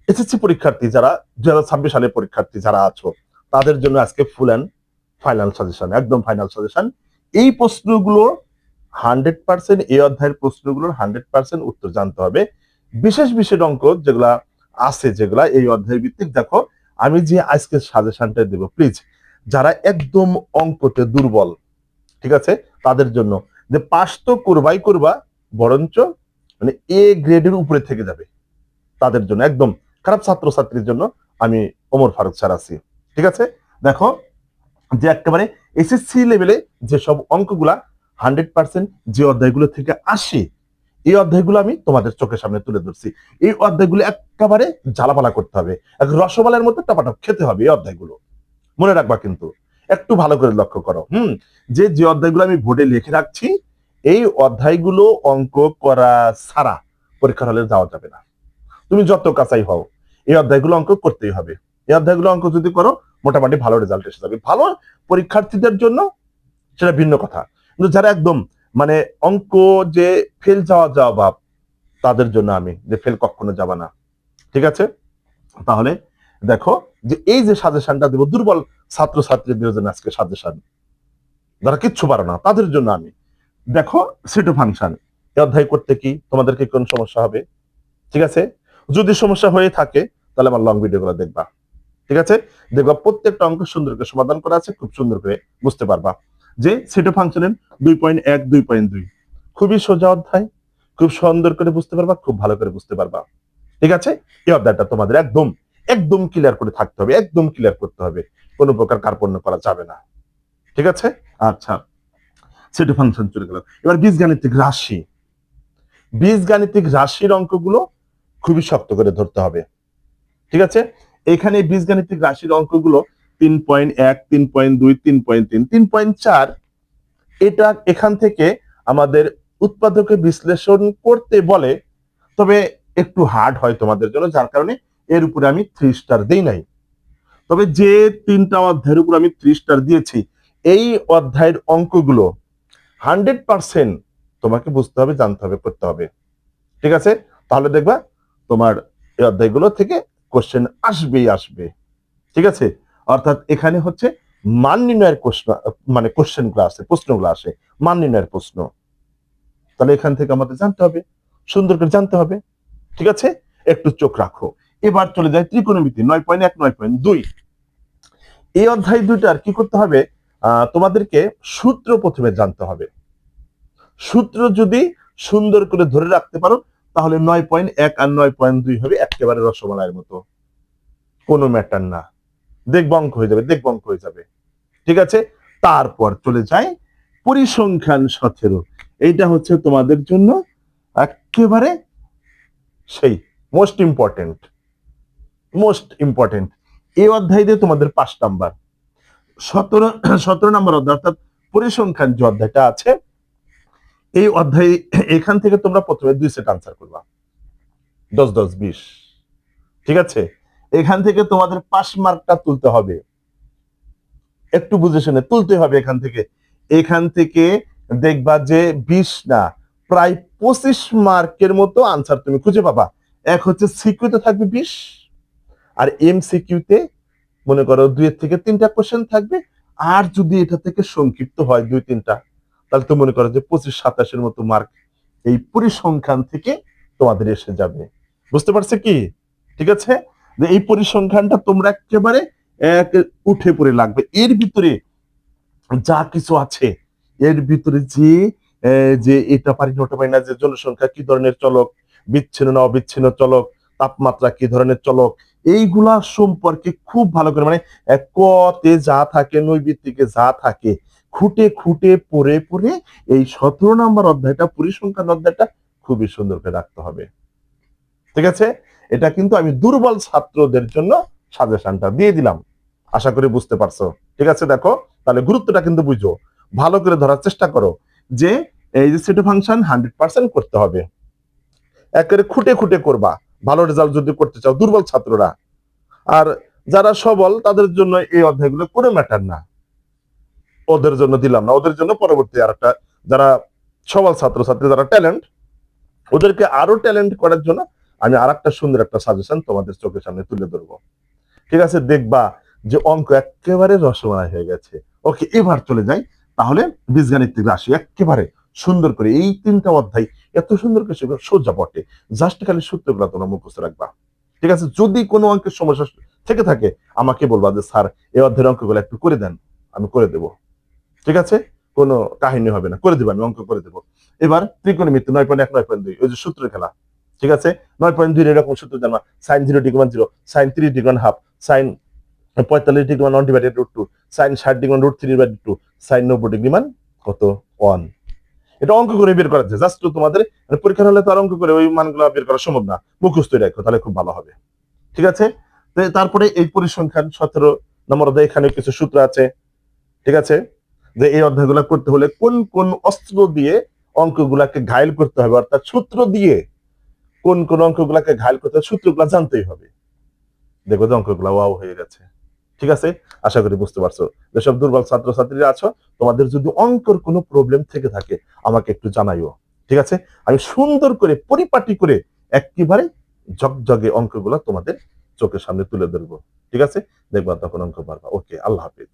SSC পরীক্ষার্থী যারা 2026 সালের পরীক্ষার্থী যারা আছো, তাদের জন্য আজকে ফুল অ্যান্ড ফাইনাল সাজেশন, একদম ফাইনাল সাজেশন। এই প্রশ্নগুলো 100%, এই অধ্যায়ের প্রশ্নগুলোর 100% উত্তর জানতে হবে। বিশেষ বিশেষ অঙ্ক যেগুলা আছে, যেগুলা এই অধ্যায় ভিত্তিক, দেখো আমি যে আজকে সাজেশনটা দেব, প্লিজ যারা একদম অঙ্কতে দুর্বল, ঠিক আছে, তাদের জন্য, যে পাস তো করবাই করবা, বরঞ্চ মানে এ গ্রেডের উপরে থেকে যাবে, তাদের জন্য, একদম খারাপ ছাত্রছাত্রীর জন্য আমি ওমর ফারুক স্যার আছি। ঠিক আছে, দেখো যে একেবারে এসএসসি লেভেলে যেসব অঙ্কগুলা 100% যে অধ্যায়গুলো থেকে আসে, এই অধ্যায়গুলো আমি তোমাদের চোখের সামনে তুলে ধরছি। এই অধ্যায়গুলো একেবারে জ্বালাপালা করতে হবে, এক রসমালের মতো টপাটপ খেতে হবে এই অধ্যায়গুলো, মনে রাখবা কিন্তু, একটু ভালো করে লক্ষ্য করো। যে যে অধ্যায়গুলো আমি বোর্ডে লিখে রাখছি, এই অধ্যায়গুলো অঙ্ক করা ছাড়া পরীক্ষার হলে যাওয়া যাবে না। তুমি যত কাঁচাই হও, এই অধ্যায়গুলো অঙ্ক করতেই হবে। এই অধ্যায়গুলো অঙ্ক যদি করো, মোটামুটি ভালো রেজাল্ট এসে যাবে। ভালো পরীক্ষার্থীদের জন্য সেটা ভিন্ন কথা, কিন্তু যারা একদম মানে অঙ্ক যে ফেল যাওয়া ভাব, তাদের জন্য আমি যে ফেল কখনো যাবা না। ঠিক আছে, তাহলে দেখো যে এই যে সাজেশনটা দেবো দুর্বল ছাত্রছাত্রীদের জন্য, আজকে সাজেশন যারা কিচ্ছু পারো না তাদের জন্য আমি, দেখো সেটো ফাংশন, এই অধ্যায় করতে কি তোমাদেরকে কোন সমস্যা হবে? ঠিক আছে, যদি সমস্যা হয়ে থাকে তাহলে আমার লং ভিডিও গুলো দেখবা। ঠিক আছে, দেখবা প্রত্যেকটা অঙ্ক সুন্দর করে সমাধান করা আছে, খুব সুন্দর করে বুঝতে পারবা যে সেটো ফাংশনের 2.1 2.2 খুবই সোজা অধ্যায়, খুব সুন্দর করে বুঝতে পারবা, খুব ভালো করে বুঝতে পারবা। ঠিক আছে, এই অধ্যায়টা তোমাদের একদম একদম ক্লিয়ার করে থাকতে হবে, একদম ক্লিয়ার করতে হবে, কোনো প্রকার কার্পণ্য করা যাবে না। ঠিক আছে, আচ্ছা, সেটো ফাংশন চলে গেল। এবার বীজগাণিতিক রাশি, বীজগাণিতিক রাশির অঙ্কগুলো খুবই শক্ত করে ধরতে হবে। ঠিক আছে, এখানে বীজগাণিতিক রাশির অঙ্কগুলো 3.1 3.2 3.3 3.4, এটা এখান থেকে আমাদের উৎপাদকে বিশ্লেষণ করতে বলে, তবে একটু হার্ড হয় তোমাদের জন্য, যার কারণে এর উপরে আমি 3 স্টার দেই নাই। তবে যে তিনটা অধ্যায়ের উপর আমি 3 স্টার দিয়েছি, এই অধ্যায়ের অঙ্কগুলো 100% তোমাকে বুঝতে হবে, জানতে হবে, করতে হবে। ঠিক আছে, তাহলে দেখবা তোমার এই অধ্যায়গুলো থেকে কোশ্চেন আসবেই আসবে। ঠিক আছে, অর্থাৎ এখানে হচ্ছে মান নির্ণয়ের প্রশ্ন, মানে কোশ্চেন গুলো আসে, প্রশ্নগুলো আসে, মান নির্ণয়ের প্রশ্ন। তাহলে এখান থেকে আমাদের জানতে হবে, সুন্দর করে জানতে হবে। ঠিক আছে, একটু চোখ রাখো। এবার চলে যায় ত্রিকোণমিতি 9.1 9.2। এই অধ্যায় দুইটার কি করতে হবে, তোমাদেরকে সূত্র প্রথমে জানতে হবে। সূত্র যদি সুন্দর করে ধরে রাখতে পারো, তাহলে 9.1 আর 9.2 হবে একেবারে রসমালাইয়ের মতো, কোনো ম্যাটার না, দেখব অঙ্ক হয়ে যাবে, দেখব অঙ্ক হয়ে যাবে। ঠিক আছে, তারপর চলে যায় পরিসংখ্যান 17। এইটা হচ্ছে তোমাদের জন্য একেবারে সেই মোস্ট ইম্পর্টেন্ট, মোস্ট ইম্পর্টেন্ট। এই অধ্যায় দিয়ে তোমাদের 5 নাম্বার, 17 নাম্বার অধ্যায়, অর্থাৎ পরিসংখ্যান যে অধ্যায়টা আছে, এই অধ্যায় এখান থেকে তোমরা প্রথমে 2 সেট আনসার করবা, 10 10 20। ঠিক আছে, এখান থেকে তোমাদের পাস মার্কটা তুলতে হবে, একটু বুঝে শুনে তুলতে হবে। এখান থেকে দেখবা যে 20 না, প্রায় 25 মার্কের মতো আনসার তুমি খুঁজে পাবা। এক হচ্ছে সিকিউতে থাকবে 20, আর এমসিকিউতে মনে করো 2 থেকে 3টা কোশ্চেন থাকবে। আর যদি এটা থেকে সংক্ষিপ্ত হয় 2 3টা, তাহলে তো মনে করো যে 25 27 মতো মার্ক এই পরিসংখ্যান থেকে তোমাদের এসে যাবে। বুঝতে পারছে কি? ঠিক আছে, যে এই পরিসংখ্যানটা তোমরা একেবারে এক উঠে পড়ে লাগবে। এর ভিতরে যা কিছু আছে, এর ভিতরে যে এটা পারি না ওটা পারি না, যে জনসংখ্যা কি ধরনের চলক, বিচ্ছিন্ন না অবিচ্ছিন্ন চলক, তাপমাত্রা কি ধরনের চলক, এইগুলা সম্পর্কে খুব ভালো করে, মানে কতে যা থাকে, নৈবিত্তিকে যা থাকে, খুঁটে খুঁটে পড়ে পড়ে এই 17 নম্বর অধ্যায়টা, পরিসংখ্যান অধ্যায়টা খুবই সুন্দর করে রাখতে হবে। ঠিক আছে, এটা কিন্তু আমি দুর্বল ছাত্রদের জন্য সাজেশনটা দিয়ে দিলাম, আশা করি বুঝতে পারছো। ঠিক আছে, দেখো তাহলে গুরুত্বটা কিন্তু বুঝো, ভালো করে ধরার চেষ্টা করো, যে এই যে সেট ফাংশন 100% করতে হবে, একেবারে খুঁটে খুঁটে করবা ভালো রেজাল্ট যদি করতে চাও, দুর্বল ছাত্ররা। আর যারা সবল, তাদের জন্য এই অধ্যায়গুলো কোনো ম্যাটার না, ওদের জন্য দিলাম না, ওদের জন্য পরবর্তী আর একটা, যারা সবল ছাত্রছাত্রী, যারা ট্যালেন্ট, ওদেরকে আরো ট্যালেন্ট করার জন্য আমি আরেকটা সুন্দর একটা সাজেশন তোমাদের চোখের সামনে তুলে ধরবো। ঠিক আছে, দেখবা যে অঙ্ক একেবারে রসমালাই হয়ে গেছে। ওকে, এবার চলে যাই তাহলে বীজগাণিতিক রাশি একেবারে সুন্দর করে এই 3টা অধ্যায় এত সুন্দর করে সোজা বটে, জাস্ট খালি সূত্রগুলো তোমরা মুখস্থ রাখবা। ঠিক আছে, যদি কোনো অঙ্কের সমস্যা থেকে থাকে আমাকে বলবা যে স্যার এই অধ্যায়ের অঙ্কগুলো একটু করে দেন, আমি করে দেব। ঠিক আছে, কোনো কাহিনী হবে না, করে দেবো, আমি অঙ্ক করে দেবো। এবার ত্রিকোণমিতি 9.1 9.2 ওই যে সূত্রের খেলা। ঠিক আছে, 9.2 এরকম সূত্র জানবা, sine 0 = 0, sine 3 = ½ sine 45 = 1/√2, sine 60 = √3/2, sine 90 কত 1। এটা অঙ্ক করে বের করা যায়, জাস্ট তোমাদের পরীক্ষার হলে তো আর অঙ্ক করে ওই মানগুলো বের করা সম্ভব না, মুখস্থ রাখো তাহলে খুব ভালো হবে। ঠিক আছে, তারপরে এই পরিসংখ্যান 17 নম্বর অধ্যায়, এখানে কিছু সূত্র আছে। ঠিক আছে, যে এই অধ্যায়গুলো করতে হলে কোন কোন অস্ত্র দিয়ে অঙ্কগুলাকে ঘায়ল করতে হবে, অর্থাৎ সূত্র দিয়ে কোন কোন অঙ্কগুলাকে ঘায়ল করতে হবে সূত্রগুলা জানতেই হবে। দেখো যে অঙ্কগুলা ওয়াও হয়ে গেছে। ঠিক আছে, আশা করি বুঝতে পারছো। যেসব দুর্বল ছাত্রছাত্রীরা আছো, তোমাদের যদি অঙ্কের কোনো প্রবলেম থেকে থাকে আমাকে একটু জানাইও। ঠিক আছে, আমি সুন্দর করে পরিপাটি করে একেবারে ঝকঝকে অঙ্কগুলো তোমাদের চোখের সামনে তুলে ধরবো। ঠিক আছে, দেখবা তখন অঙ্ক পারবা। ওকে, আল্লাহ হাফিজ।